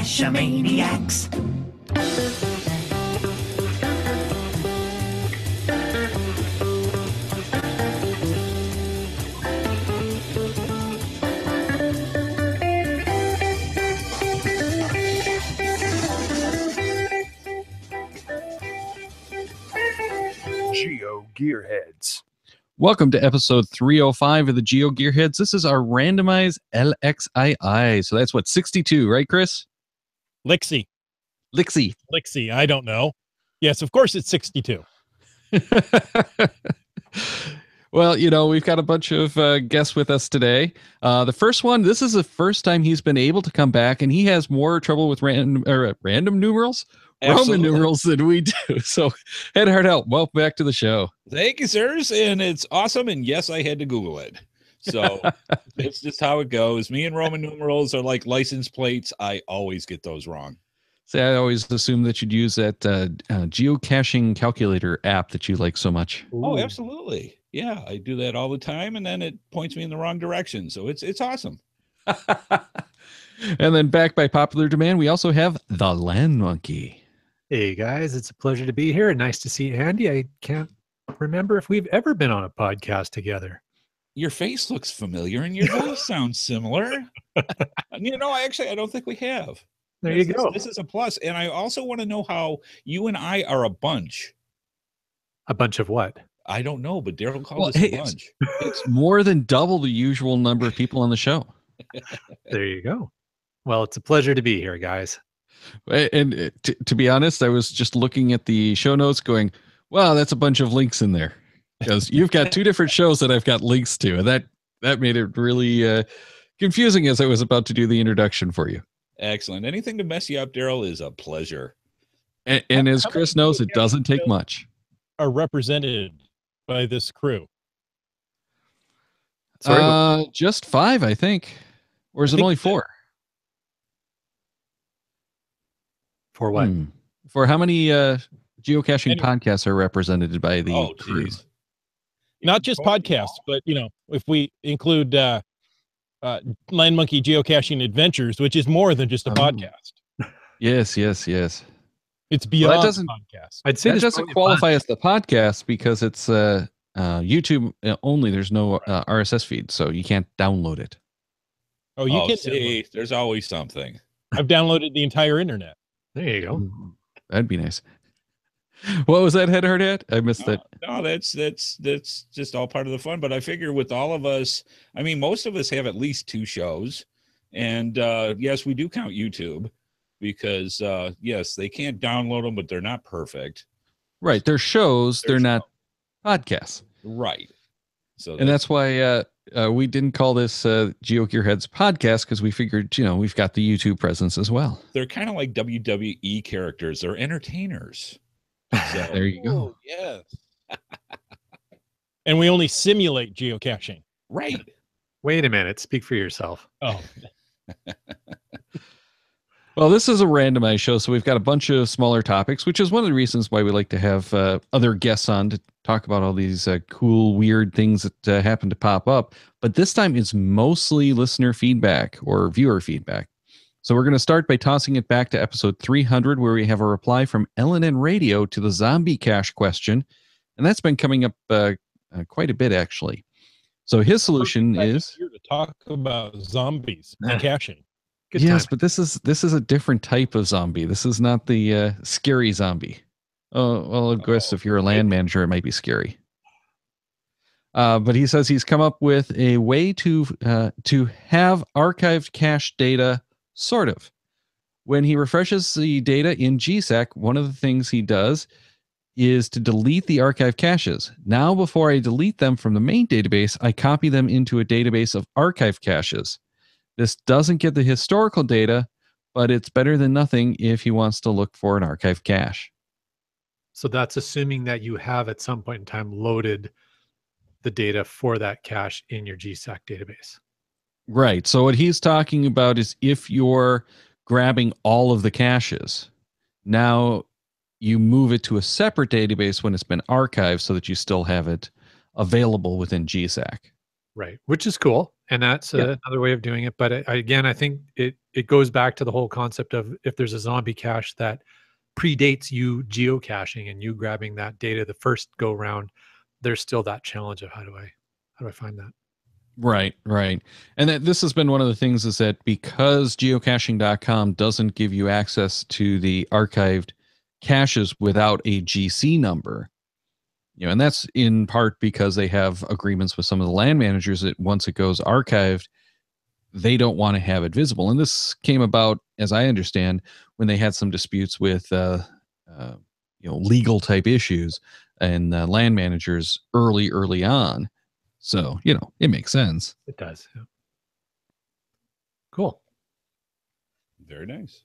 Geocachomaniacs. GeoGearHeads. Welcome to episode 305 of the GeoGearHeads. This is our Randomize LXII. So that's what, 62, right, Chris? LXII. LXII. I don't know. Yes, of course it's 62. Well, you know, we've got a bunch of guests with us today. The first one, this is the first time he's been able to come back, and he has more trouble with random numerals? Absolutely. Roman numerals than we do. So, Ed Hartelt, welcome back to the show. Thank you, sirs. And it's awesome. And yes, I had to Google it. So it's just how it goes. Me and Roman numerals are like license plates. I always get those wrong. See, I always assumed that you'd use that geocaching calculator app that you like so much. Ooh. Oh, absolutely. Yeah, I do that all the time. And then it points me in the wrong direction. So it's awesome. And then back by popular demand, we also have the Land Monkey. Hey guys, it's a pleasure to be here. Nice to see Andy. I can't remember if we've ever been on a podcast together. Your face looks familiar and your voice sounds similar. You know, I don't think we have. There you go. This is a plus. And I also want to know how you and I are a bunch. A bunch of what? I don't know, but Daryl called us a bunch. It's more than double the usual number of people on the show. There you go. Well, it's a pleasure to be here, guys. And to be honest, I was just looking at the show notes going, wow, that's a bunch of links in there. Because you've got two different shows that I've got links to. And that made it really confusing as I was about to do the introduction for you. Excellent. Anything to mess you up, Daryl, is a pleasure. And as Chris knows, it doesn't take much. Are represented by this crew? Just 5, I think. Or is it only 4? For what? For how many geocaching podcasts are represented by the crew? Not just podcasts, but, you know, if we include Land Monkey Geocaching Adventures, which is more than just a podcast. Yes. It's beyond podcast. I'd say that doesn't qualify as the podcast because it's YouTube only. There's no RSS feed, so you can't download it. Oh, you can see. There's always something. I've downloaded the entire internet. There you go. That'd be nice. What was that head hurt at? I missed that. No, that's just all part of the fun. But I figure with all of us, I mean, most of us have at least 2 shows. And yes, we do count YouTube because, yes, they can't download them, but they're not perfect. Right. They're shows. They're not podcasts. Right. So and that's why we didn't call this GeoGearHeads podcast because we figured, you know, we've got the YouTube presence as well. They're kind of like WWE characters. They're entertainers. So, there you go. Yes. And we only simulate geocaching. Right. Wait a minute. Speak for yourself. Oh. Well, this is a randomized show, so we've got a bunch of smaller topics, which is one of the reasons why we like to have other guests on to talk about all these cool, weird things that happen to pop up. But this time it's mostly listener feedback or viewer feedback. So we're going to start by tossing it back to episode 300, where we have a reply from LNN Radio to the zombie cache question. And that's been coming up quite a bit, actually. So his solution is here to talk about zombies and caching. Good yes, but this is a different type of zombie. This is not the scary zombie. Oh, well, I guess if you're a land manager, it might be scary. But he says he's come up with a way to have archived cache data, sort of. When he refreshes the data in GSAC, one of the things he does is to delete the archive caches. Now, before I delete them from the main database, I copy them into a database of archive caches. This doesn't get the historical data, but it's better than nothing if he wants to look for an archive cache. So that's assuming that you have at some point in time loaded the data for that cache in your GSAC database. Right. So what he's talking about is if you're grabbing all of the caches, now you move it to a separate database when it's been archived so that you still have it available within GSAC. Right, which is cool, and that's another way of doing it. But again, I think it goes back to the whole concept of if there's a zombie cache that predates you geocaching and you grabbing that data the first go round, there's still that challenge of how do I find that? Right, right. And that this has been one of the things is that because geocaching.com doesn't give you access to the archived caches without a GC number, and that's in part because they have agreements with some of the land managers that once it goes archived, they don't want to have it visible. And this came about, as I understand, when they had some disputes with, legal type issues and land managers early on. So, it makes sense. It does. Yeah. Cool. Very nice.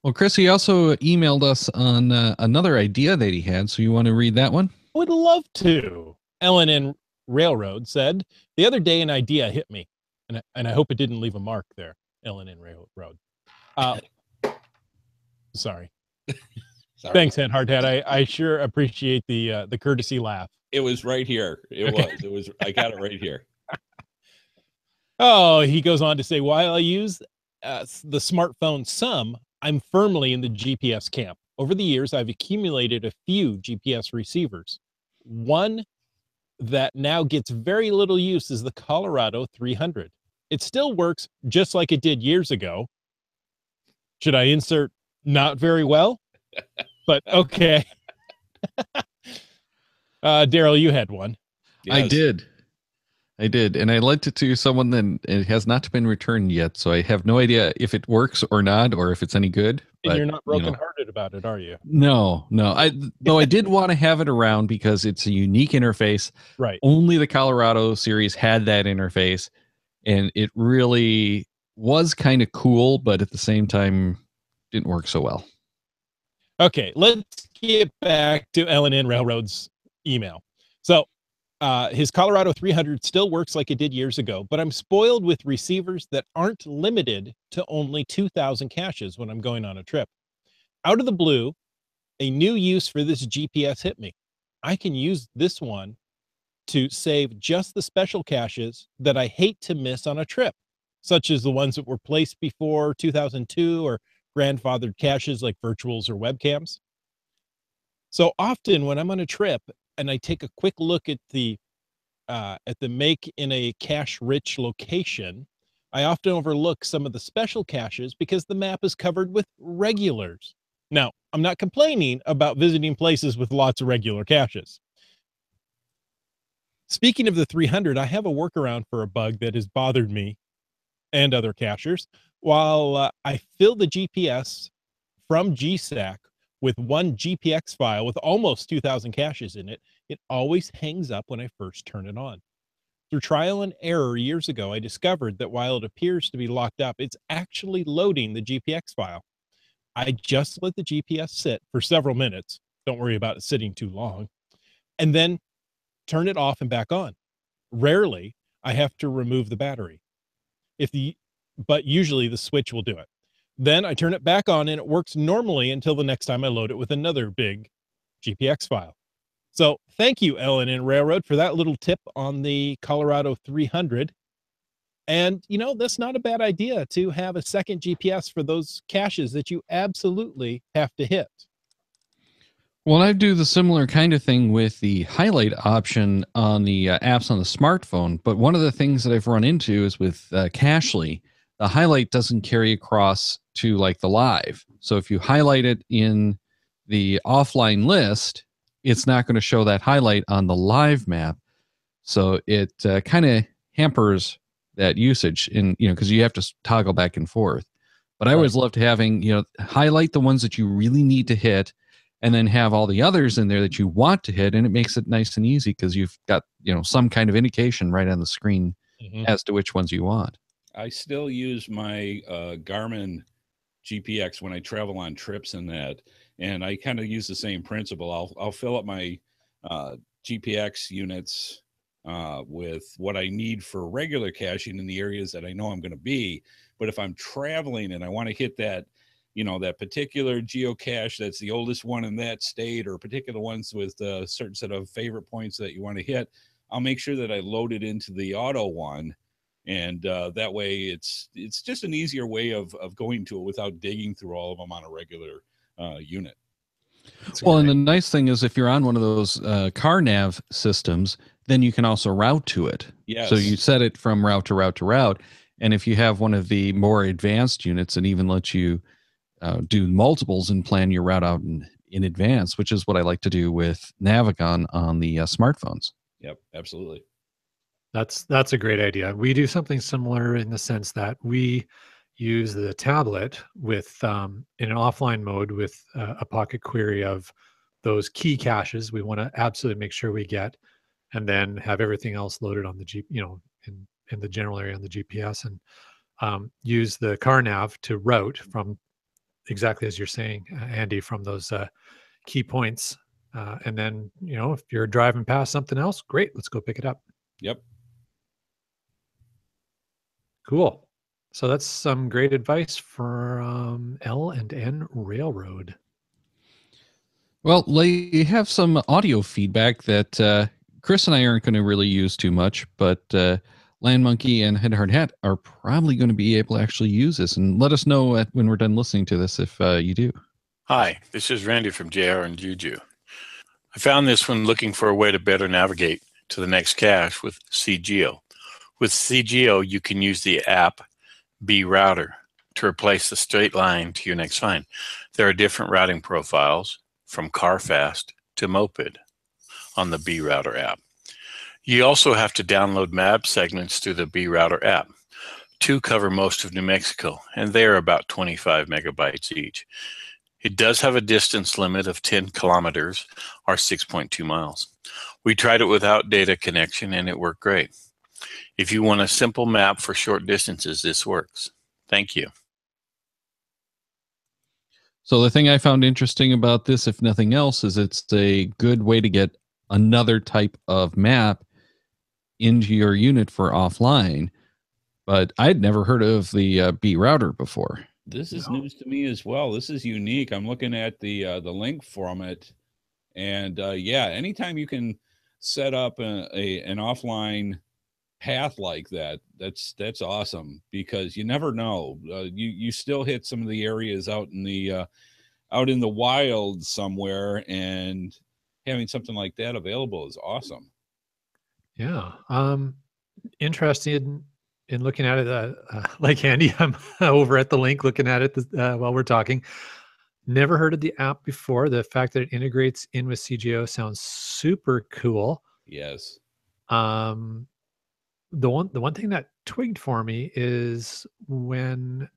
Well, Chris, he also emailed us on another idea that he had. So you want to read that one? Would love to. LNN Railroad said, the other day an idea hit me, and I hope it didn't leave a mark there, LNN Railroad. Sorry. Sorry. Thanks, Hardhat. I sure appreciate the courtesy laugh. It was right here. It was. I got it right here. Oh, he goes on to say, while I use the smartphone some, I'm firmly in the GPS camp. Over the years, I've accumulated a few GPS receivers. One that now gets very little use is the Colorado 300. It still works just like it did years ago. Should I insert not very well? But okay. Daryl, you had one. Yes. I did. And I lent it to someone that it has not been returned yet. So I have no idea if it works or not, or if it's any good. And but, you're not brokenhearted about it, are you? No. Though I did want to have it around because it's a unique interface. Right. Only the Colorado series had that interface. And it really was kind of cool, but at the same time, didn't work so well. Okay, let's get back to LNN Railroad's email. So his Colorado 300 still works like it did years ago, but I'm spoiled with receivers that aren't limited to only 2,000 caches when I'm going on a trip. Out of the blue, a new use for this GPS hit me. I can use this one to save just the special caches that I hate to miss on a trip, such as the ones that were placed before 2002 or grandfathered caches like virtuals or webcams. So often when I'm on a trip and I take a quick look at the make in a cache-rich location, I often overlook some of the special caches because the map is covered with regulars. Now, I'm not complaining about visiting places with lots of regular caches. Speaking of the 300, I have a workaround for a bug that has bothered me and other cachers. While I fill the GPS from GSAC with one GPX file with almost 2,000 caches in it, it always hangs up when I first turn it on. Through trial and error years ago, I discovered that while it appears to be locked up, it's actually loading the GPX file. I just let the GPS sit for several minutes. Don't worry about it sitting too long. And then turn it off and back on. Rarely, I have to remove the battery. But usually the switch will do it. Then I turn it back on and it works normally until the next time I load it with another big GPX file. So thank you, LNN Railroad, for that little tip on the Colorado 300. And, that's not a bad idea to have a second GPS for those caches that you absolutely have to hit. Well, I do the similar kind of thing with the highlight option on the apps on the smartphone. But one of the things that I've run into is with Cachely, the highlight doesn't carry across to like the live. So if you highlight it in the offline list, it's not going to show that highlight on the live map. So it kind of hampers that usage because you have to toggle back and forth. But I always loved having, highlight the ones that you really need to hit and then have all the others in there that you want to hit. And it makes it nice and easy because you've got, some kind of indication right on the screen as to which ones you want. I still use my Garmin GPX when I travel on trips and that, and I kind of use the same principle. I'll fill up my GPX units with what I need for regular caching in the areas that I know I'm going to be. But if I'm traveling and I want to hit that, that particular geocache that's the oldest one in that state, or particular ones with a certain set of favorite points that you want to hit, I'll make sure that I load it into the auto one. And that way it's just an easier way of going to it without digging through all of them on a regular unit. Well, and the nice thing is if you're on one of those car nav systems, then you can also route to it. Yes. So you set it from route to route to route. And if you have one of the more advanced units, it even lets you do multiples and plan your route out in advance, which is what I like to do with Navigon on the smartphones. Yep, absolutely. That's a great idea. We do something similar in the sense that we use the tablet with in an offline mode with a pocket query of those key caches we want to absolutely make sure we get, and then have everything else loaded on the in the general area on the GPS, and use the car nav to route from exactly as you're saying, Andy, from those key points. And then, if you're driving past something else, great, let's go pick it up. Yep. Cool. So that's some great advice for L&N Railroad. Well, they have some audio feedback that Chris and I aren't going to really use too much, but Land Monkey and Head Hard Hat are probably going to be able to actually use this. And let us know when we're done listening to this if you do. Hi, this is Randy from JR and Juju. I found this when looking for a way to better navigate to the next cache with CGeo. With CGeo, you can use the app BRouter to replace the straight line to your next find. There are different routing profiles from CarFast to Moped on the BRouter app. You also have to download map segments through the BRouter app. 2 cover most of New Mexico, and they are about 25 megabytes each. It does have a distance limit of 10 kilometers or 6.2 miles. We tried it without data connection, and it worked great. If you want a simple map for short distances, this works. Thank you. So the thing I found interesting about this, if nothing else, is it's a good way to get another type of map into your unit for offline. But I'd never heard of the BRouter before. This is news to me as well. This is unique. I'm looking at the link from it, and yeah, anytime you can set up an offline path like that, that's awesome, because you never know. You still hit some of the areas out in the wild somewhere, and having something like that available is awesome. Yeah. Interested in looking at it, like Andy, I'm over at the link looking at it while we're talking. Never heard of the app before. The fact that it integrates in with CGO sounds super cool. Yes. The one thing that twigged for me is when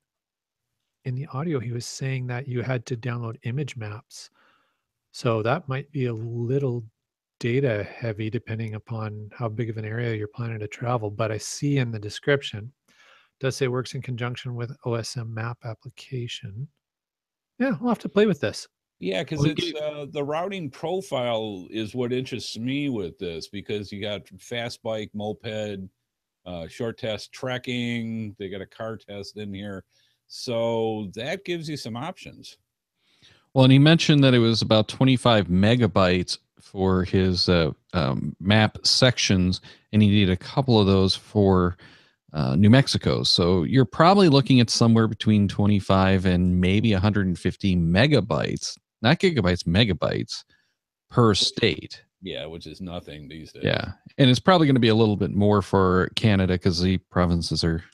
in the audio he was saying that you had to download image maps. So that might be a little data heavy depending upon how big of an area you're planning to travel. But I see in the description, it does say it works in conjunction with OSM map application. Yeah, we'll have to play with this. Yeah, because it's the routing profile is what interests me with this, because you got fast bike, moped, short test trekking. They got a car test in here. So that gives you some options. Well, and he mentioned that it was about 25 megabytes for his map sections, and he needed a couple of those for New Mexico. So you're probably looking at somewhere between 25 and maybe 150 megabytes, not gigabytes, megabytes per state. Yeah, which is nothing these days. Yeah, and it's probably going to be a little bit more for Canada because the provinces are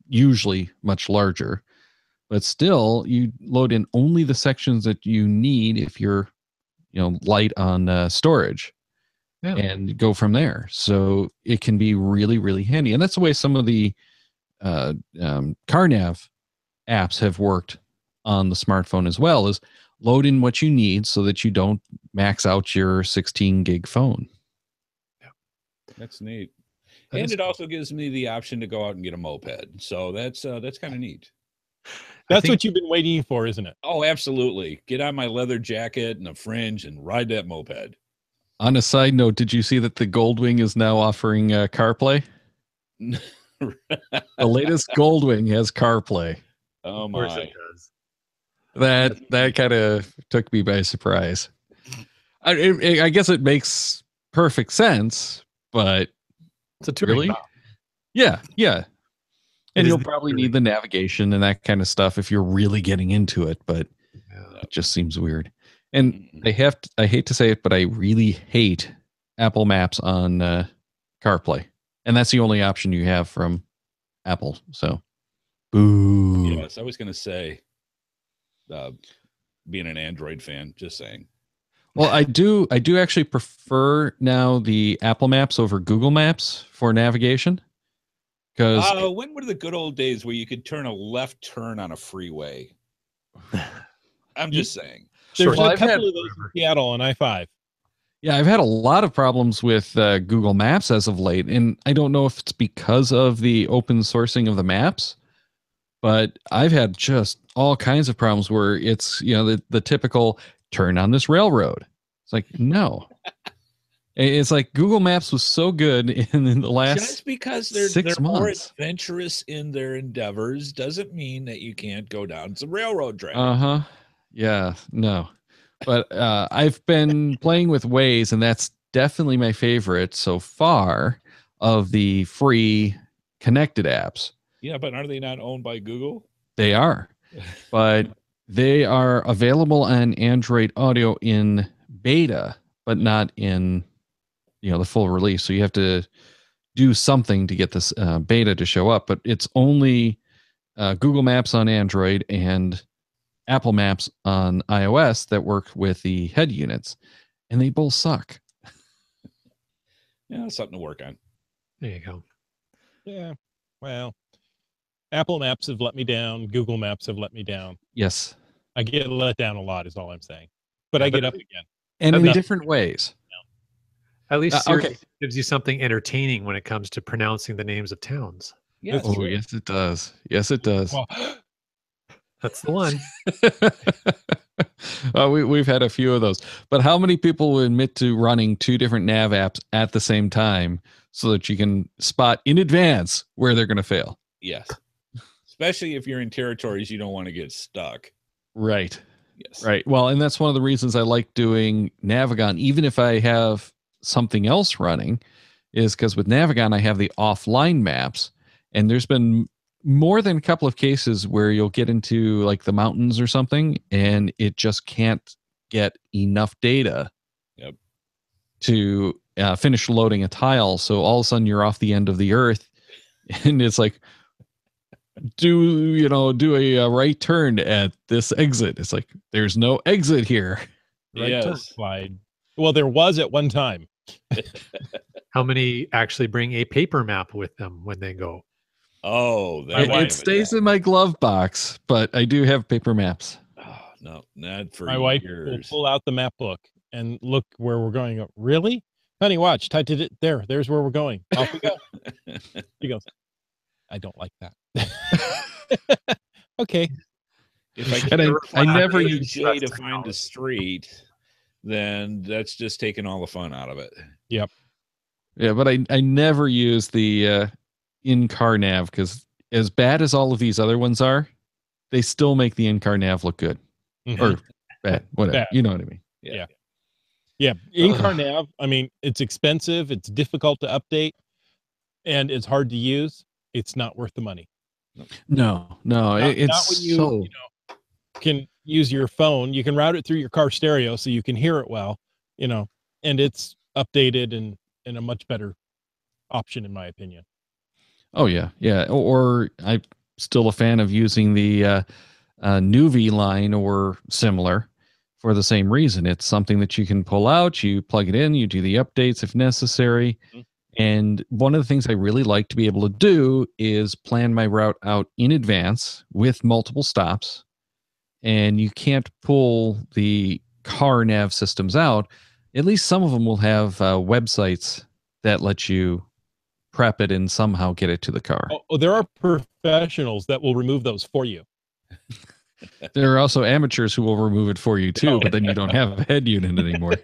usually much larger. But still, you load in only the sections that you need if you're, light on storage, and go from there. So it can be really, really handy. And that's the way some of the CarNav apps have worked on the smartphone as well, is load in what you need so that you don't max out your 16 gig phone. Yeah, that's neat. And it also gives me the option to go out and get a moped. So that's kind of neat. That's what you've been waiting for, isn't it? Oh, absolutely. Get on my leather jacket and a fringe and ride that moped. On a side note, did you see that the Goldwing is now offering CarPlay? The latest Goldwing has CarPlay. Oh my! Of course it does. That kind of took me by surprise. I guess it makes perfect sense, but It's a touring Really? map. Yeah, yeah. And It is you'll the probably touring need the navigation and that kind of stuff if you're really getting into it, but Yeah. it just seems weird. And I hate to say it, but I really hate Apple Maps on CarPlay. And that's the only option you have from Apple. So, boo. Yes, I was going to say, being an Android fan, just saying. Well, I do actually prefer now the Apple Maps over Google Maps for navigation. Because when were the good old days where you could turn a left turn on a freeway? I'm just saying. There's Well, a I've couple had- of those in Seattle on I-5. yeah, I've had a lot of problems with Google Maps as of late, and I don't know if it's because of the open sourcing of the maps, but I've had just all kinds of problems where it's, you know, the typical turn on this railroad. It's like, no. It's like Google Maps was so good in the last Just because they're 6 more months. adventurous in their endeavors doesn't mean that you can't go down some railroad track. Uh-huh. Yeah, no. But I've been playing with Waze, and that's definitely my favorite so far of the free connected apps. Yeah, but are they not owned by Google? They are, but they are available on Android Auto in beta, but not in, you know, the full release. So you have to do something to get this beta to show up. But it's only Google Maps on Android and Apple Maps on iOS that work with the head units, and they both suck. Yeah, something to work on. There you go. Yeah. Well, Apple Maps have let me down. Google Maps have let me down. Yes, I get let down a lot is all I'm saying. But I get up again. and in Enough. different ways. At least Siri okay. gives you something entertaining when it comes to pronouncing the names of towns. Yeah, That's Oh, yes, it does. Yes, it does. Well, That's the one. We've had a few of those, but how many people will admit to running 2 different nav apps at the same time so that you can spot in advance where they're going to fail? yes. Especially if you're in territories you don't want to get stuck. Right. Yes. Right. Well, and that's one of the reasons I like doing Navigon, even if I have something else running, is because with Navigon, I have the offline maps, and there's been more than a couple of cases where you'll get into like the mountains or something, and it just can't get enough data Yep. to finish loading a tile. So all of a sudden you're off the end of the earth, and it's like, do a right turn at this exit. It's like, there's no exit here. right Yes. turn slide. Well, there was at one time. How many actually bring a paper map with them when they go? Oh, My wife- It stays in my glove box, but I do have paper maps. Oh, no, not for My wife will years. pull out the map book and look where we're going. Go, really? Honey, watch. Typed it there. There's where we're going. Off we go. She goes, I don't like that. Okay. If I And can't I never use use J to find a street, then that's just taking all the fun out of it. Yeah, but I never use the in-car nav, because as bad as all of these other ones are, they still make the in-car nav look good. Mhm. Or bad, whatever. Bad. You know what I mean. Yeah. In-car nav, I mean, it's expensive. It's difficult to update. And it's hard to use. It's not worth the money. No, Not it's when you, so... you know, can use your phone. You can route it through your car stereo so you can hear it well, you know, and it's updated and a much better option, in my opinion. Oh, yeah. Yeah. Or I'm still a fan of using the Nuvi line or similar for the same reason. It's something that you can pull out, you plug it in, you do the updates if necessary. Mhm. And one of the things I really like to be able to do is plan my route out in advance with multiple stops. And you can't pull the car nav systems out. At least some of them will have websites that let you prep it and somehow get it to the car. Oh, there are professionals that will remove those for you. There are also amateurs who will remove it for you too, Oh. but then you don't have a head unit anymore.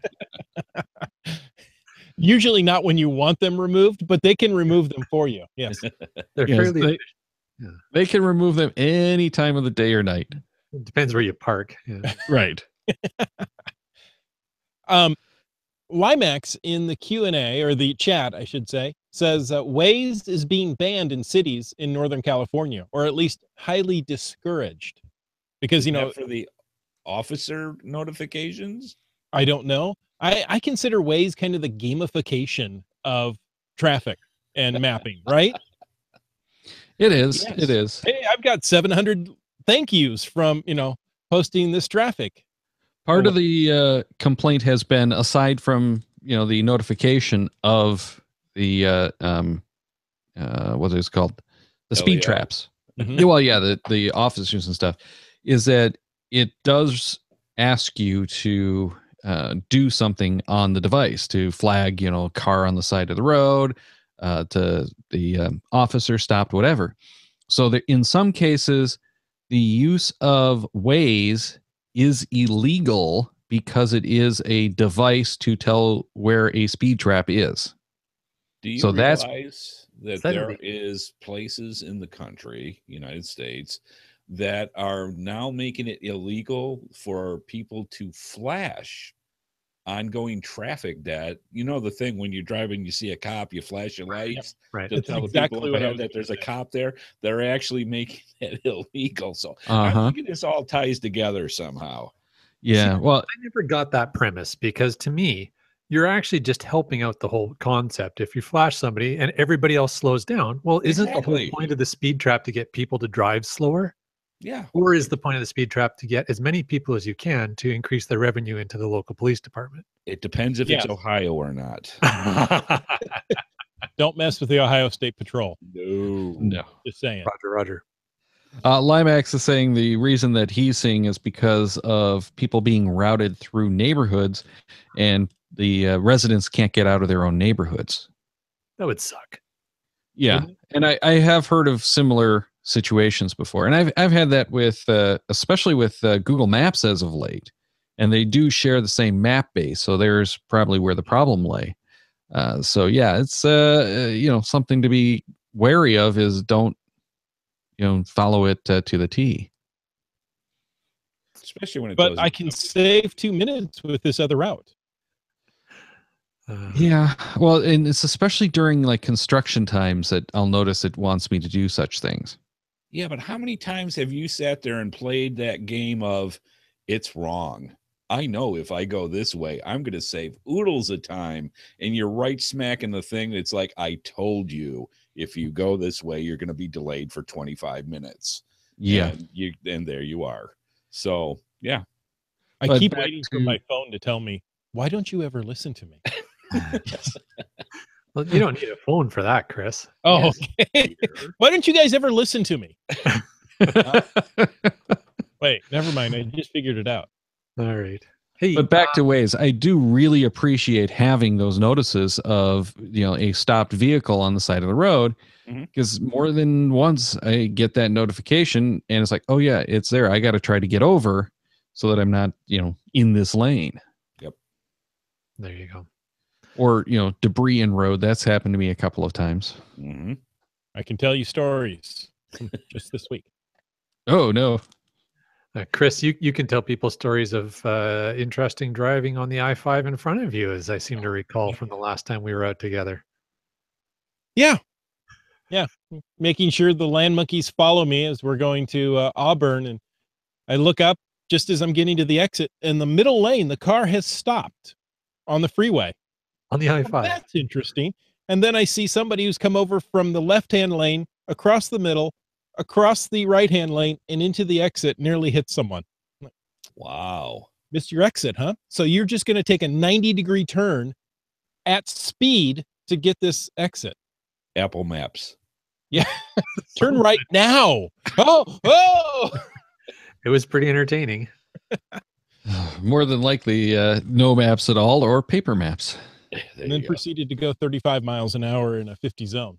Usually not when you want them removed, but they can remove them for you. Yes. They're Yes, fairly. they can remove them any time of the day or night. It depends where you park. Yeah. Right. Limax in the Q&A, or the chat, I should say, says Waze is being banned in cities in Northern California, or at least highly discouraged. Because, Isn't that for the officer notifications? I don't know. I consider Waze kind of the gamification of traffic and mapping, right? It is. Yes. It is. Hey, I've got 700 thank yous from, posting this traffic. Part of the complaint has been, aside from the notification of the what is it called, the speed traps. Mhm. Well, yeah, the officers and stuff, is that it does ask you to do something on the device, to flag a car on the side of the road, to the officer stopped, whatever. So that in some cases, the use of Waze is illegal because it is a device to tell where a speed trap is. Do you So that's- realize that that there illegal? is places in the country, United States, that are now making it illegal for people to flash ongoing traffic data? The thing when you're driving, you see a cop, you flash your lights Right. to That's tell exactly the people what I ahead was that there's a gonna say. cop there. They're actually making it illegal. So I'm thinking this all ties together somehow. Yeah. Well, I never got that premise, because to me, you're actually just helping out the whole concept. If you flash somebody and everybody else slows down, well, isn't the Exactly. whole point of the speed trap to get people to drive slower? Yeah. Or is the point of the speed trap to get as many people as you can to increase their revenue into the local police department? It depends if Yes. it's Ohio or not. Don't mess with the Ohio State Patrol. no. Just saying. Roger. Limax is saying the reason that he's seeing is because of people being routed through neighborhoods, and the residents can't get out of their own neighborhoods. That would suck. Yeah, and I have heard of similar situations before, and I've had that with especially with Google Maps as of late, and they do share the same map base, so there's probably where the problem lay. So yeah, it's something to be wary of, is don't follow it to the T. Especially when it But does. I can save 2 minutes with this other route. Yeah, well, and it's especially during like construction times that I'll notice it wants me to do such things. Yeah, but how many times have you sat there and played that game of it's wrong? I know if I go this way, I'm going to save oodles of time. And you're right smack in the thing. It's like, I told you, if you go this way, you're going to be delayed for 25 minutes. Yeah. And there you are. So, yeah. I But keep back waiting for to- my phone to tell me, why don't you ever listen to me? Well, you don't need a phone for that, Chris. Oh, okay. Why don't you guys ever listen to me? Wait, never mind. I just figured it out. All right. Hey, But back to Waze, I do really appreciate having those notices of a stopped vehicle on the side of the road, because more than once I get that notification and it's like, oh yeah, it's there. I got to try to get over so that I'm not in this lane. Yep. There you go. Or debris in road. That's happened to me a couple of times. Mm-hmm. I can tell you stories just this week. Oh no. Chris, you can tell people stories of interesting driving on the I-5 in front of you, as I seem to recall from the last time we were out together. Yeah. Making sure the land monkeys follow me as we're going to Auburn. And I look up just as I'm getting to the exit. In the middle lane, the car has stopped on the freeway. On the I-5. That's interesting. And then I see somebody who's come over from the left-hand lane, across the middle, across the right-hand lane, and into the exit, nearly hit someone. Wow. Missed your exit, huh? So you're just going to take a 90-degree turn at speed to get this exit. Apple Maps. Yeah. Turn right now. Oh. It was pretty entertaining. More than likely, no maps at all, or paper maps. And then proceeded to go 35 miles an hour in a 50 zone.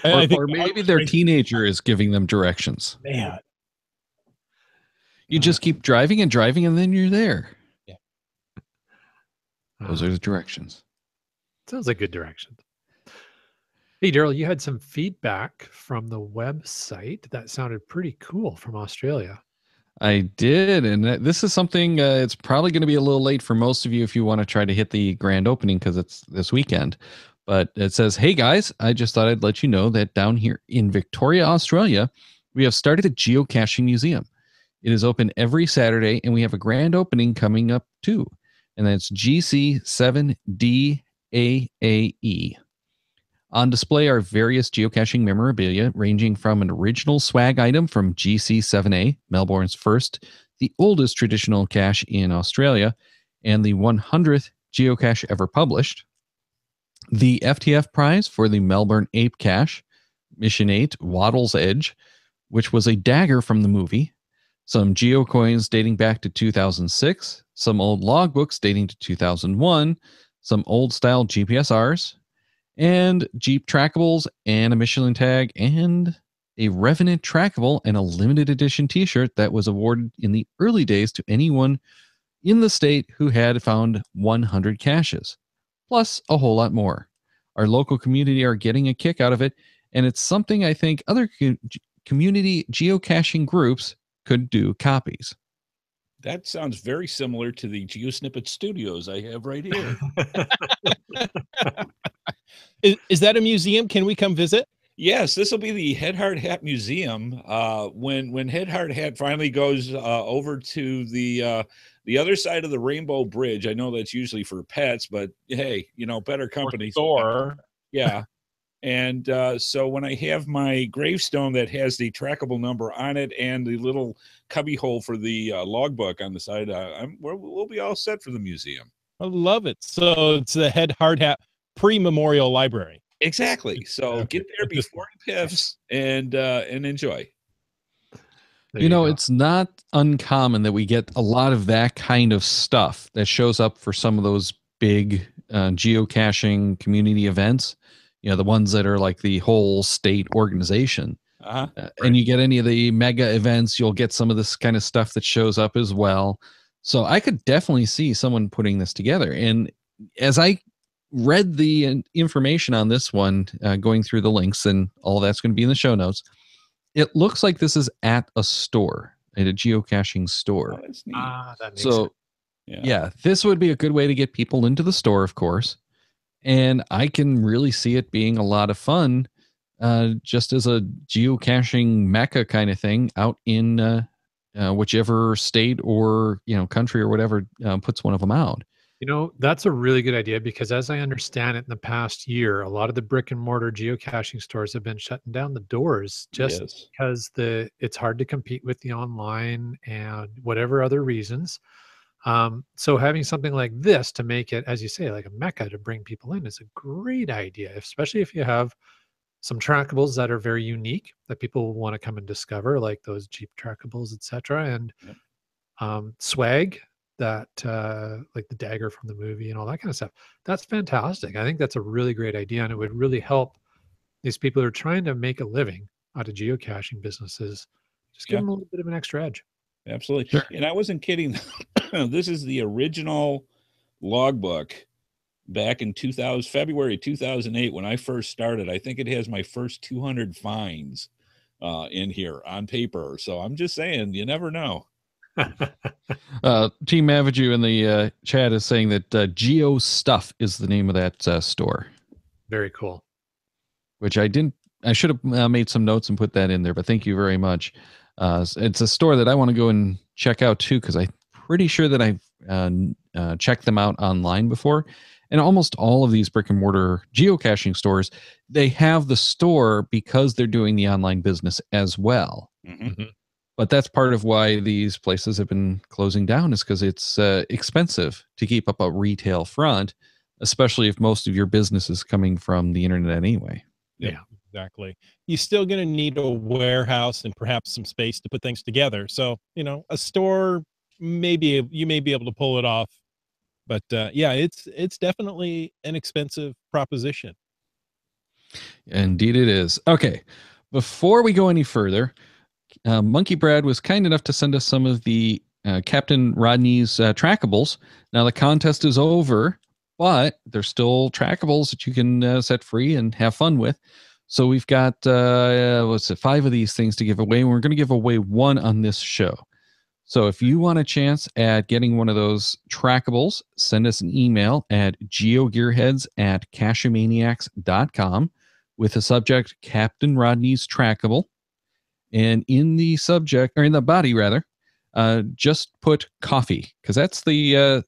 Or maybe their teenager is giving them directions. Man. You just keep driving and driving, and then you're there. Yeah. Those are the directions. Sounds like good directions. Hey, Daryl, you had some feedback from the website that sounded pretty cool from Australia. I did, and this is something. It's probably going to be a little late for most of you if you want to try to hit the grand opening because it's this weekend. But it says, "Hey guys, I just thought I'd let you know that down here in Victoria, Australia, we have started a geocaching museum. It is open every Saturday, and we have a grand opening coming up too, and that's GC7DAAE. On display are various geocaching memorabilia ranging from an original swag item from GC7A, Melbourne's first, the oldest traditional cache in Australia, and the 100th geocache ever published. The FTF prize for the Melbourne Ape Cache, Mission 8, Waddle's Edge, which was a dagger from the movie, some geocoins dating back to 2006, some old logbooks dating to 2001, some old-style GPSRs, and Jeep trackables, and a Michelin tag, and a Revenant trackable, and a limited edition t-shirt that was awarded in the early days to anyone in the state who had found 100 caches, plus a whole lot more. Our local community are getting a kick out of it, and it's something I think other community geocaching groups could do copies." That sounds very similar to the GeoSnippet Studios I have right here. Is that a museum? Can we come visit? Yes, this will be the Head Hard Hat Museum. When Head Hard Hat finally goes over to the other side of the Rainbow Bridge, I know that's usually for pets, but hey, better company. Or Yeah. And so when I have my gravestone that has the trackable number on it and the little cubby hole for the logbook on the side, we'll be all set for the museum. I love it. So it's the Head Hard Hat Pre-Memorial Library. Exactly. So get there before it piffs and enjoy. It's not uncommon that we get a lot of that kind of stuff that shows up for some of those big geocaching community events. The ones that are like the whole state organization. And you get any of the mega events, you'll get some of this kind of stuff that shows up as well. So I could definitely see someone putting this together. And as I read the information on this one, going through the links, and all that's going to be in the show notes, it looks like this is at a store, at a geocaching store. Oh, that's neat. That makes So sense. yeah, this would be a good way to get people into the store, of course. And I can really see it being a lot of fun, just as a geocaching mecca kind of thing out in whichever state or country or whatever puts one of them out. That's a really good idea, because as I understand it, in the past year, a lot of the brick and mortar geocaching stores have been shutting down the doors just because it's hard to compete with the online and whatever other reasons. So having something like this to make it, as you say, like a mecca to bring people in is a great idea, especially if you have some trackables that are very unique that people want to come and discover, like those Jeep trackables, etc., and swag that like the dagger from the movie and all that kind of stuff. That's fantastic. I think that's a really great idea, and it would really help these people who are trying to make a living out of geocaching businesses. Just give them a little bit of an extra edge. Absolutely. Sure. And I wasn't kidding. This is the original logbook back in February 2008, when I first started. I think it has my first 200 finds in here on paper. So I'm just saying, you never know. Team Maviju in the chat is saying that Geo Stuff is the name of that store. Very cool. Which I should have made some notes and put that in there, but thank you very much. It's a store that I want to go and check out too, because I'm pretty sure that I've checked them out online before. And almost all of these brick and mortar geocaching stores, they have the store because they're doing the online business as well. Mm-hmm. But that's part of why these places have been closing down, is because it's expensive to keep up a retail front, especially if most of your business is coming from the internet anyway. Yeah, exactly. You're still going to need a warehouse and perhaps some space to put things together. So, a store, maybe you may be able to pull it off. But yeah, it's definitely an expensive proposition. Indeed it is. Okay, before we go any further, Monkey Brad was kind enough to send us some of the Captain Rodney's trackables. Now the contest is over, but there's still trackables that you can set free and have fun with. So we've got 5 of these things to give away, and we're going to give away one on this show. So if you want a chance at getting one of those trackables, send us an email at geogearheads@cachemaniacs.com with the subject Captain Rodney's Trackable. And in the subject, or in the body rather, just put coffee, because that's the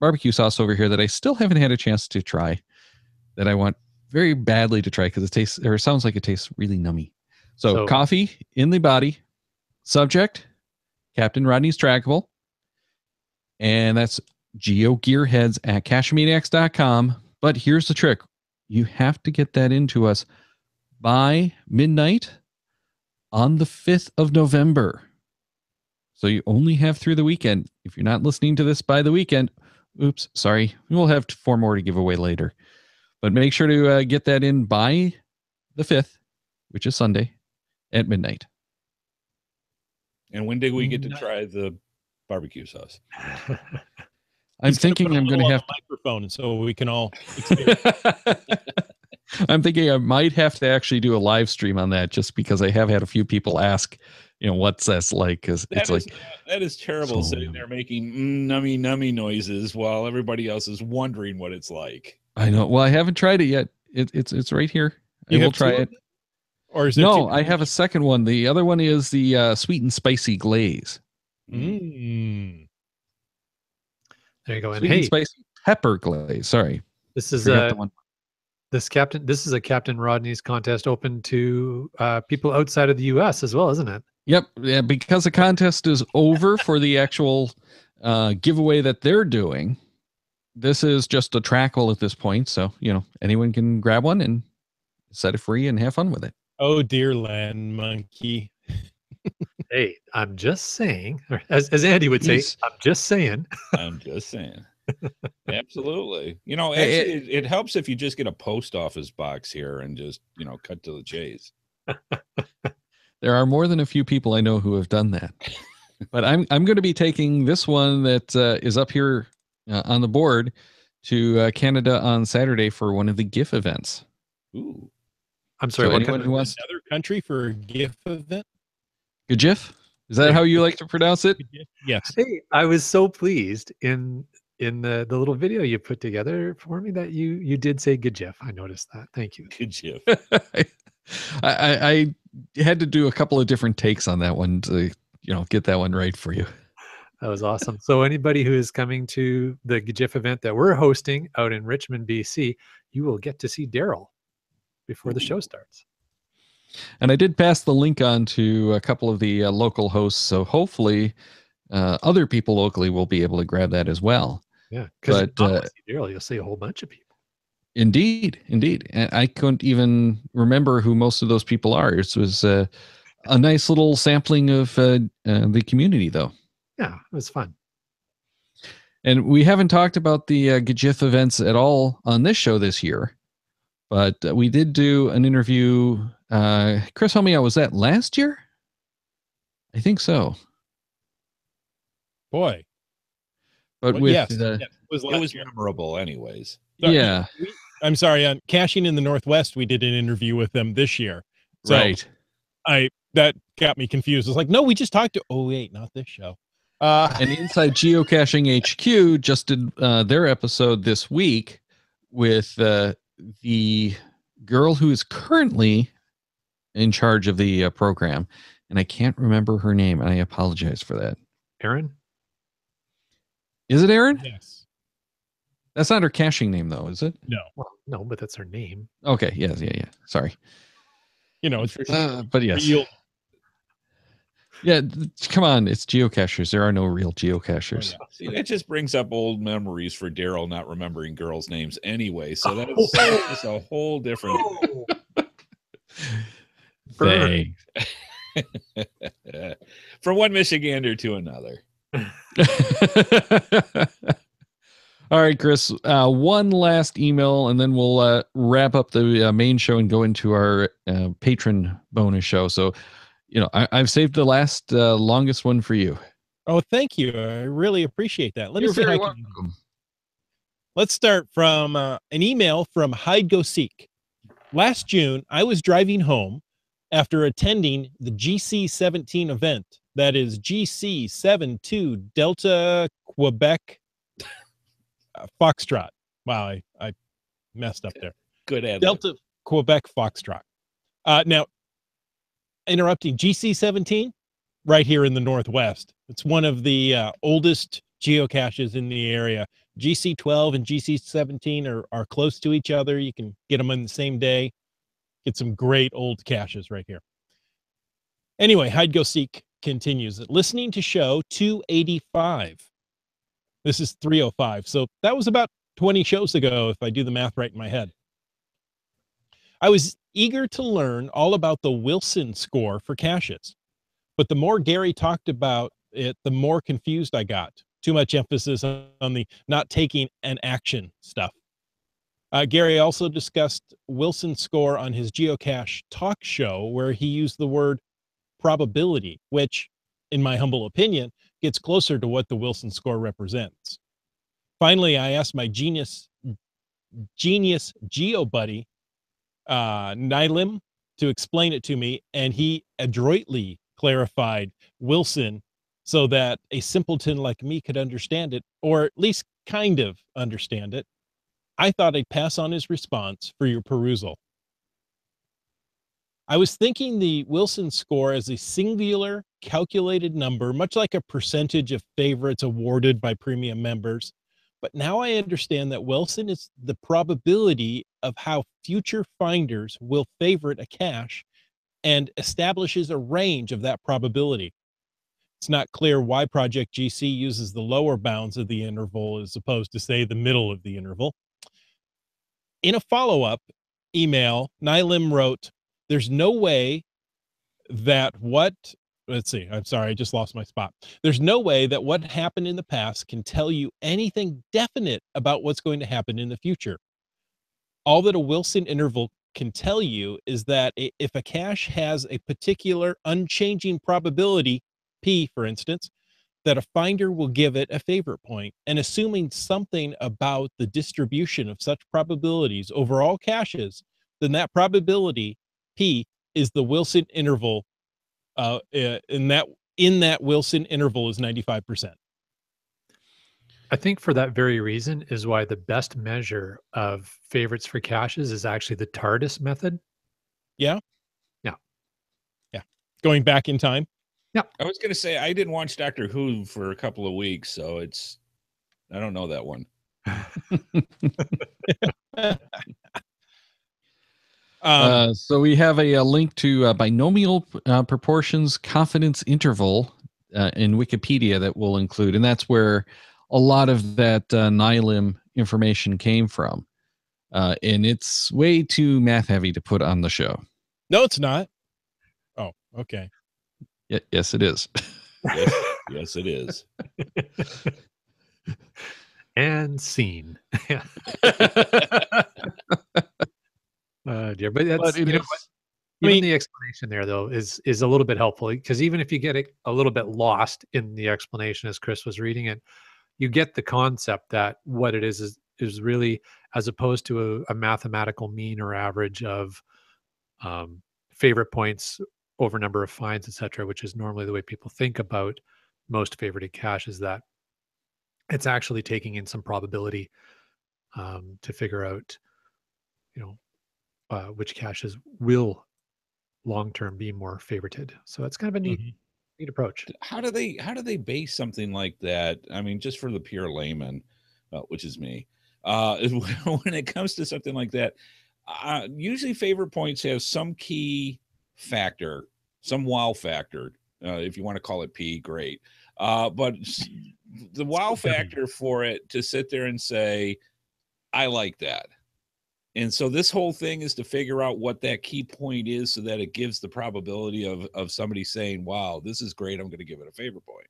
barbecue sauce over here that I still haven't had a chance to try, that I want very badly to try because it tastes, or sounds like it tastes really nummy. So coffee in the body, subject Captain Rodney's Trackable, and that's GeoGearHeads@cachemaniacs.com. But here's the trick. You have to get that into us by midnight on the 5th of November. So you only have through the weekend. If you're not listening to this by the weekend, oops, sorry. We'll have 4 more to give away later. But make sure to get that in by the 5th, which is Sunday, at midnight. And when did we get to try the barbecue sauce? I'm thinking I'm going to have microphone so we can all experience. I'm thinking I might have to actually do a live stream on that, just because I have had a few people ask, what's this like? Because it's like, that is terrible, sitting there making nummy nummy noises while everybody else is wondering what it's like. I know. Well, I haven't tried it yet. It's right here. I will try it. Or is it no? I have a second one. The other one is the sweet and spicy glaze. There you go. And sweet and spicy pepper glaze. Sorry, this is this is a Captain Rodney's contest open to people outside of the U.S. as well, isn't it? Yep. Yeah, because the contest is over for the actual giveaway that they're doing. This is just a trackable at this point, so anyone can grab one and set it free and have fun with it. Oh dear, land monkey. Hey, I'm just saying, as Andy would say, I'm just saying. I'm just saying. Absolutely. Actually, it helps if you just get a post office box here and just, cut to the chase. There are more than a few people I know who have done that. But I'm going to be taking this one that is up here on the board to Canada on Saturday for one of the GIF events. Ooh. I'm sorry, so what anyone who wants another country for a GIF event? GIF? Is that how you like to pronounce it? Yes. Hey, I was so pleased in the little video you put together for me that you did say GIF. I noticed that. Thank you. GIF. I had to do a couple of different takes on that one to get that one right for you. That was awesome. So anybody who is coming to the GIF event that we're hosting out in Richmond, BC, you will get to see Daryl before the show starts. And I did pass the link on to a couple of the local hosts, so hopefully other people locally will be able to grab that as well. Yeah, because Daryl, you'll see a whole bunch of people. Indeed. And I couldn't even remember who most of those people are. It was a nice little sampling of the community, though. Yeah, it was fun. And we haven't talked about the GIF events at all on this show this year, but we did do an interview. Chris, help me out. Was that last year? I think so. Boy. But yes, it was memorable anyways. Sorry, yeah. I'm sorry. On Caching in the Northwest, we did an interview with them this year. So right. That got me confused. It's like, no, we just talked to, wait, not this show. And Inside Geocaching HQ just did their episode this week with the girl who is currently in charge of the program. And I can't remember her name, and I apologize for that. Erin? Is it Erin? Yes. That's not her caching name, though, is it? No. Well, no, but that's her name. Okay. Yes. Yeah. Sorry. It's but yes. real. Yeah, come on. It's geocachers. There are no real geocachers. Oh, yeah. See, that just brings up old memories for Daryl not remembering girls' names anyway. So that's a whole different thing. From one Michigander to another. All right, Chris, one last email, and then we'll wrap up the main show and go into our patron bonus show. So, I've saved the last longest one for you. Oh, thank you. I really appreciate that. You're very welcome. Let's start from an email from Hide Go Seek. Last June, I was driving home after attending the GC17 event That is GC72 Delta Quebec Foxtrot. Wow, I messed up there. Good ad. Delta Quebec Foxtrot. Now, interrupting, GC17, right here in the Northwest. It's one of the oldest geocaches in the area. GC12 and GC17 are close to each other. You can get them on the same day. Get some great old caches right here. Anyway, Hide Go Seek continues. Listening to show 285. This is 305. So that was about 20 shows ago, if I do the math right in my head. I was eager to learn all about the Wilson score for caches, but the more Gary talked about it, the more confused I got. Too much emphasis on the not taking an action stuff. Gary also discussed Wilson score on his geocache talk show, where he used the word probability, which, in my humble opinion, gets closer to what the Wilson score represents. Finally, I asked my genius geo buddy, Nylim, to explain it to me, and he adroitly clarified Wilson so that a simpleton like me could understand it, or at least kind of understand it. I thought I'd pass on his response for your perusal. I was thinking the Wilson score as a singular calculated number, much like a percentage of favorites awarded by premium members. But now I understand that Wilson is the probability of how future finders will favorite a cache and establishes a range of that probability. It's not clear why Project GC uses the lower bounds of the interval as opposed to, say, the middle of the interval. In a follow-up email, Nylim wrote, "There's no way that what," let's see, I'm sorry, I just lost my spot. "There's no way that what happened in the past can tell you anything definite about what's going to happen in the future. All that a Wilson interval can tell you is that if a cache has a particular unchanging probability, P for instance, that a finder will give it a favorite point, and assuming something about the distribution of such probabilities over all caches, then that probability, P, is the Wilson interval, in that Wilson interval is 95%. I think for that very reason is why the best measure of favorites for caches is actually the TARDIS method. Yeah? Yeah. Yeah. Going back in time? Yeah. I was going to say, I didn't watch Doctor Who for a couple of weeks, so I don't know that one. So we have a link to binomial proportions confidence interval in Wikipedia that we'll include, and that's where a lot of that Nylim information came from. And it's way too math heavy to put on the show. No, it's not. Oh, okay. Yes, it is. Yes, it is. And scene. Dear, but that's, you know, even the explanation there though is a little bit helpful, because even if you get a little bit lost in the explanation as Chris was reading it, you get the concept that what it is really, as opposed to a mathematical mean or average of favorite points over number of finds, etc., which is normally the way people think about most favorited caches, that it's actually taking in some probability to figure out, you know, which caches will long-term be more favorited. So it's kind of a neat approach. How do they base something like that? I mean, just for the pure layman, which is me, when it comes to something like that, usually favorite points have some key factor, some wow factor. If you want to call it P, great. But the wow factor for it to sit there and say, I like that. And so this whole thing is to figure out what that key point is so that it gives the probability of somebody saying, wow, this is great, I'm going to give it a favorite point.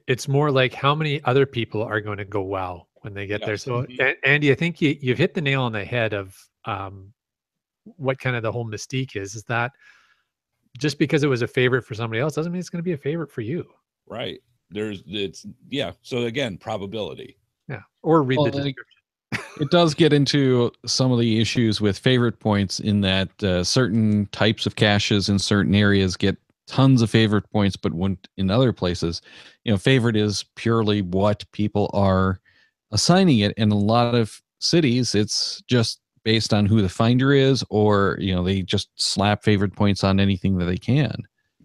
It's more like how many other people are going to go wow when they get there. So Andy, I think you've hit the nail on the head of what kind of the whole mystique is that just because it was a favorite for somebody else doesn't mean it's going to be a favorite for you. Right. So again, probability. Yeah. Or read the description. It does get into some of the issues with favorite points in that certain types of caches in certain areas get tons of favorite points, but wouldn't in other places. Favorite is purely what people are assigning it. In a lot of cities, it's just based on who the finder is, or they just slap favorite points on anything that they can.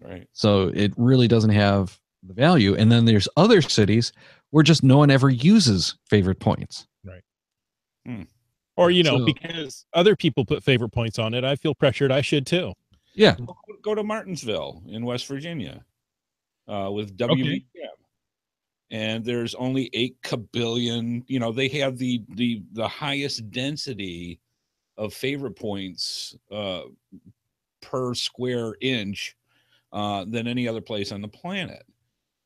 Right. So it really doesn't have the value. And then there's other cities where just no one ever uses favorite points. Right. Hmm. Or, because other people put favorite points on it, I feel pressured I should too. Yeah. Go to Martinsville in West Virginia with WVM. And there's only 8 kabillion, they have the highest density of favorite points per square inch than any other place on the planet.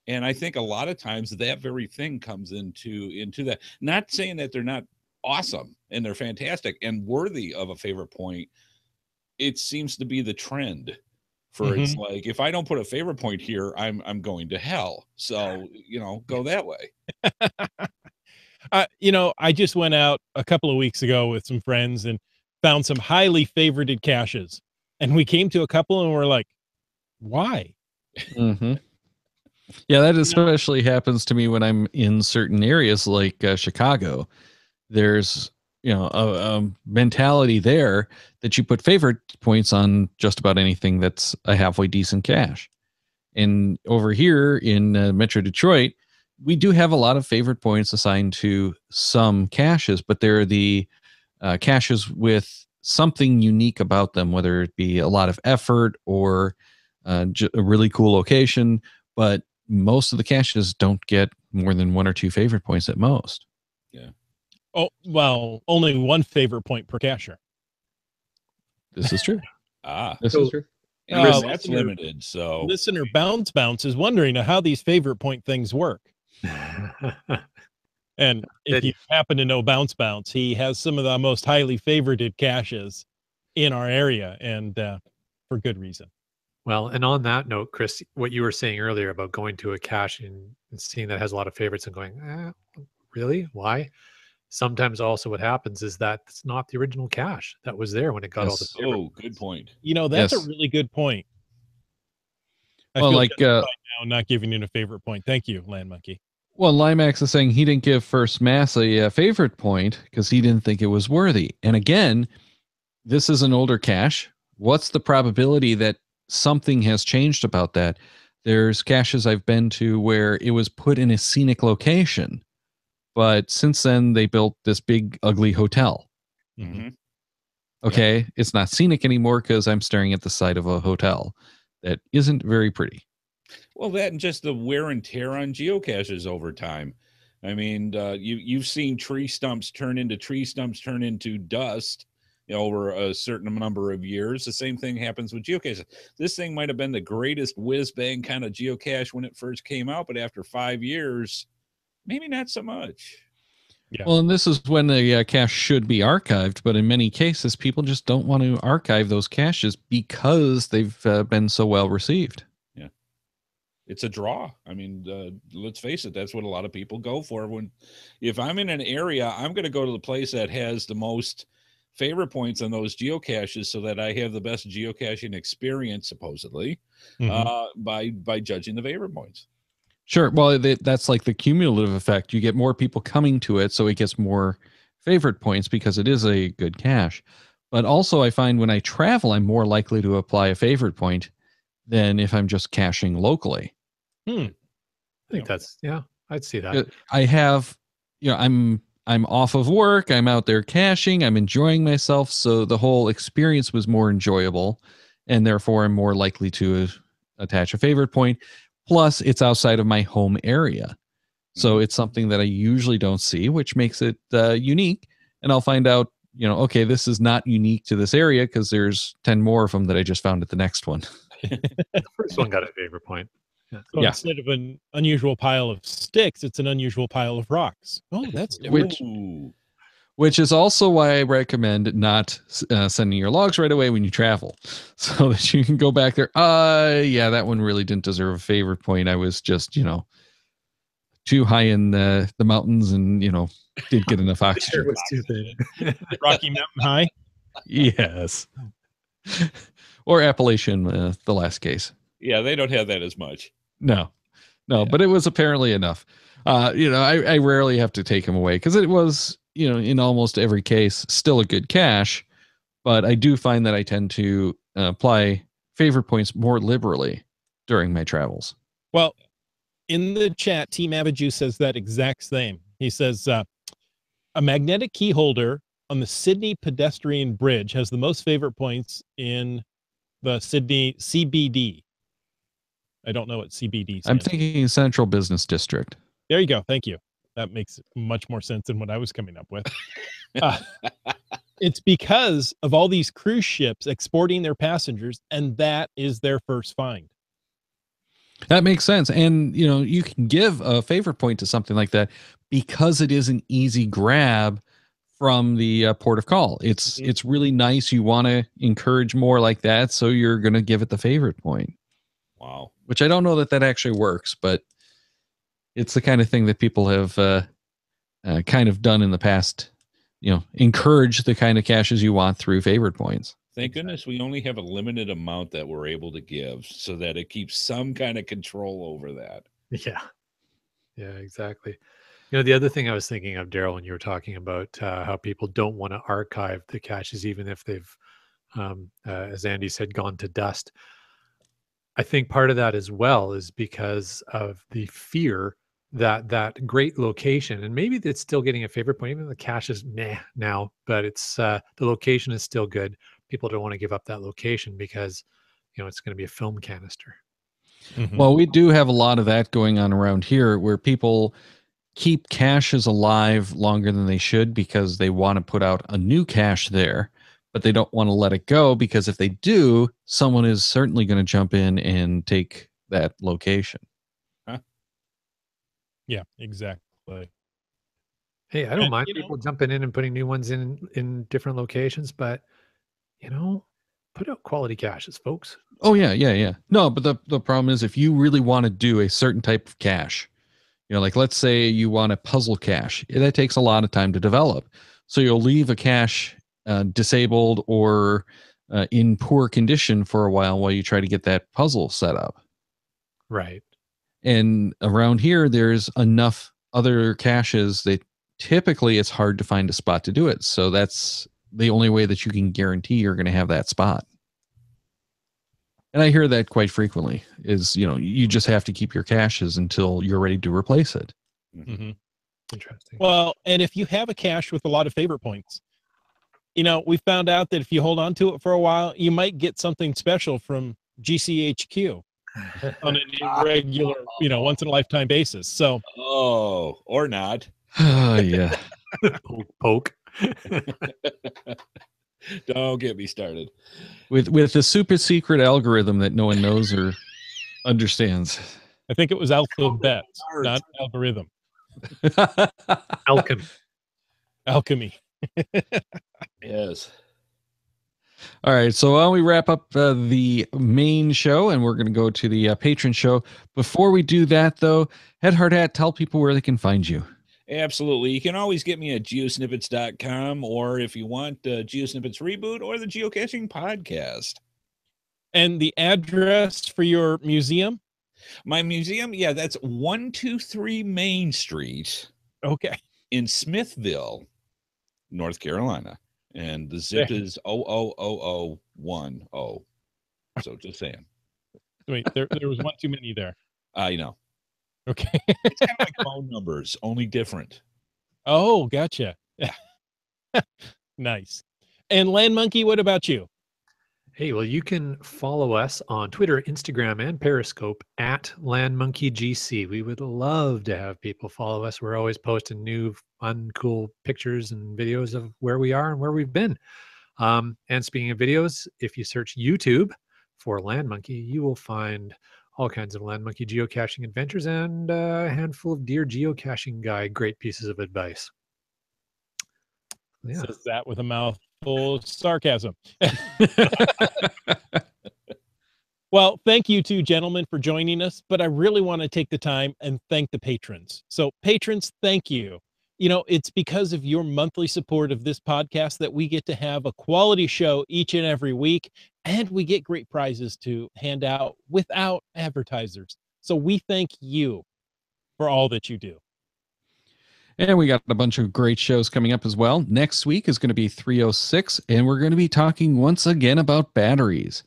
And I think a lot of times that very thing comes into that. Not saying that they're not awesome and they're fantastic and worthy of a favorite point. It seems to be the trend for it's like, if I don't put a favorite point here, I'm going to hell. So, go that way. I just went out a couple of weeks ago with some friends and found some highly favorited caches. And we came to a couple and we're like, why? Mm-hmm. Yeah, that especially happens to me when I'm in certain areas like Chicago. There's, a mentality there that you put favorite points on just about anything that's a halfway decent cache. And over here in Metro Detroit, we do have a lot of favorite points assigned to some caches, but they're the caches with something unique about them, whether it be a lot of effort or a really cool location. But most of the caches don't get more than 1 or 2 favorite points at most. Yeah. Oh, well, only 1 favorite point per cacher. This is true. This is true. And that's limited. So listener Bounce is wondering how these favorite point things work. And if you happen to know Bounce, he has some of the most highly favorited caches in our area, and for good reason. Well, and on that note, Chris, what you were saying earlier about going to a cache and seeing that has a lot of favorites and going, really? Why? Sometimes also what happens is that it's not the original cache that was there when it got all the favorites. Oh, good point. That's a really good point. I well, feel like now not giving you a favorite point. Thank you, Land Monkey. Well, Limax is saying he didn't give First Mass a favorite point because he didn't think it was worthy. And again, this is an older cache. What's the probability that something has changed about that? There's caches I've been to where it was put in a scenic location, but since then they built this big ugly hotel. Mm-hmm. Okay, yep. It's not scenic anymore because I'm staring at the side of a hotel that isn't very pretty. Well, that and just the wear and tear on geocaches over time. I mean, you've seen tree stumps turn into dust over a certain number of years. The same thing happens with geocaches. This thing might have been the greatest whiz bang kind of geocache when it first came out, but after 5 years, maybe not so much. Yeah. Well, and this is when the cache should be archived, but in many cases, people just don't want to archive those caches because they've been so well received. Yeah, it's a draw. I mean, let's face it, that's what a lot of people go for. If I'm in an area, I'm going to go to the place that has the most favorite points on those geocaches so that I have the best geocaching experience, supposedly, by judging the favorite points. Sure. Well, that's like the cumulative effect. You get more people coming to it, so it gets more favorite points because it is a good cache. But also, I find when I travel, I'm more likely to apply a favorite point than if I'm just caching locally. I think I'd see that. I have, I'm off of work. I'm out there caching. I'm enjoying myself. So the whole experience was more enjoyable, and therefore I'm more likely to attach a favorite point. Plus, it's outside of my home area. So it's something that I usually don't see, which makes it unique. And I'll find out, okay, this is not unique to this area because there's 10 more of them that I just found at the next one. The first one got a favorite point. Yeah. So instead of an unusual pile of sticks, it's an unusual pile of rocks. Oh, that's different. Which is also why I recommend not sending your logs right away when you travel, so that you can go back there. Yeah, that one really didn't deserve a favorite point. I was just, too high in the mountains and, didn't get enough oxygen. It was too thin. Rocky Mountain High? Yes. Or Appalachian, the last case. Yeah, they don't have that as much. No, Yeah. but it was apparently enough. I rarely have to take them away because it was, in almost every case, still a good cache. But I do find that I tend to apply favorite points more liberally during my travels. Well, in the chat, Team Avaju says that exact same. He says, a magnetic key holder on the Sydney pedestrian bridge has the most favorite points in the Sydney CBD. I don't know what CBD stands. I'm thinking Central Business District. There you go. Thank you. That makes much more sense than what I was coming up with. It's because of all these cruise ships exporting their passengers, and that is their first find. That makes sense. And, you can give a favorite point to something like that because it is an easy grab from the port of call. It's really nice. You want to encourage more like that. So you're going to give it the favorite point. Wow. Which I don't know that actually works, but it's the kind of thing that people have kind of done in the past. Encourage the kind of caches you want through favorite points. Thank goodness we only have a limited amount that we're able to give so that it keeps some kind of control over that. Yeah. Yeah, exactly. The other thing I was thinking of, Daryl, when you were talking about how people don't want to archive the caches, even if they've, as Andy said, gone to dust. I think part of that as well is because of the fear that great location, and maybe it's still getting a favorite point, even though the cache is meh now, but it's the location is still good. People don't want to give up that location because, it's going to be a film canister. Mm-hmm. Well, we do have a lot of that going on around here where people keep caches alive longer than they should because they want to put out a new cache there, but they don't want to let it go because if they do, someone is certainly going to jump in and take that location. Huh? Yeah, exactly. Hey, I don't mind people jumping in and putting new ones in different locations, but put out quality caches, folks. Oh yeah. No, but the problem is if you really want to do a certain type of cache, like let's say you want a puzzle cache, that takes a lot of time to develop. So you'll leave a cache disabled or in poor condition for a while you try to get that puzzle set up. Right. And around here, there's enough other caches that typically it's hard to find a spot to do it. So that's the only way that you can guarantee you're going to have that spot. And I hear that quite frequently is, you just have to keep your caches until you're ready to replace it. Mm-hmm. Interesting. Well, and if you have a cache with a lot of favorite points, we found out that if you hold on to it for a while, you might get something special from GCHQ on a regular, once in a lifetime basis. So, or not. Oh, yeah. Poke. Don't get me started. With the super secret algorithm that no one knows or understands. I think it was alphabet, not algorithm. Alchemy. Yes. All right. So while we wrap up the main show and we're going to go to the patron show. Before we do that, though, Head Hard Hat, tell people where they can find you. Absolutely. You can always get me at geosnippets.com, or if you want Geosnippets Reboot or the Geocaching Podcast. And the address for your museum? My museum? Yeah, that's 123 Main Street. Okay. In Smithville, North Carolina. And the zip is 00010. So just saying. Wait, there was one too many there. You know. Okay. It's kind of like phone numbers, only different. Oh, gotcha. Nice. And Land Monkey, what about you? Hey, well, you can follow us on Twitter, Instagram, and Periscope at LandMonkeyGC. We would love to have people follow us. We're always posting new, fun, cool pictures and videos of where we are and where we've been. And speaking of videos, if you search YouTube for Land Monkey, you will find all kinds of Land Monkey geocaching adventures and a handful of Dear Geocaching Guide, great pieces of advice. Yeah. Says that with a mouthful of sarcasm. Well, thank you two gentlemen for joining us, but I really want to take the time and thank the patrons. So patrons, thank you. You know, it's because of your monthly support of this podcast that we get to have a quality show each and every week, and we get great prizes to hand out without advertisers. So we thank you for all that you do. And we got a bunch of great shows coming up as well. Next week is going to be 306, and we're going to be talking once again about batteries.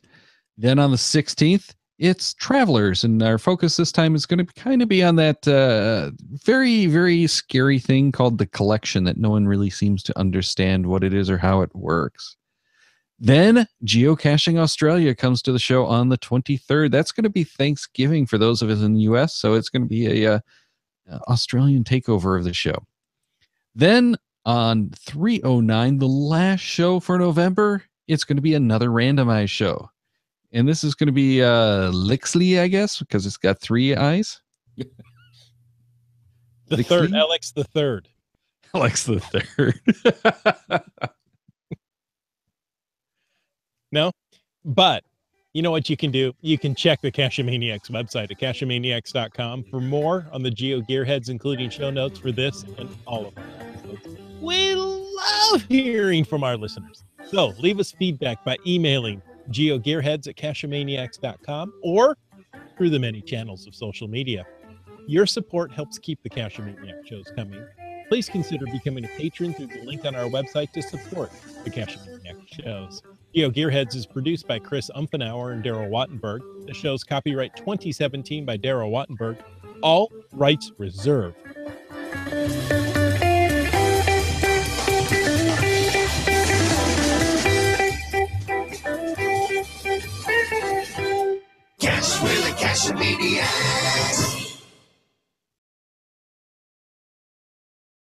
Then on the 16th, it's Travelers, and our focus this time is going to kind of be on that very, very scary thing called the collection that no one really seems to understand what it is or how it works. Then Geocaching Australia comes to the show on the 23rd. That's going to be Thanksgiving for those of us in the U.S., so it's going to be a Australian takeover of the show. Then on 309, the last show for November, it's going to be another Randomize show. And this is going to be LXII, I guess, because it's got 3 eyes. The third, LX the third. LX the third. No, but you know what you can do? You can check the Cachemaniacs website at cachemaniacs.com for more on the GeoGearHeads, including show notes for this and all of our episodes. We love hearing from our listeners. So leave us feedback by emailing GeoGearHeads@cachemaniacs.com or through the many channels of social media. Your support helps keep the Cachemaniac shows coming. Please consider becoming a patron through the link on our website to support the Cachemaniac shows. GeoGearHeads is produced by Chris Umfenauer and Daryl Wattenberg. The show's copyright 2017 by Daryl Wattenberg. All rights reserved. Cash with a Cachemaniac.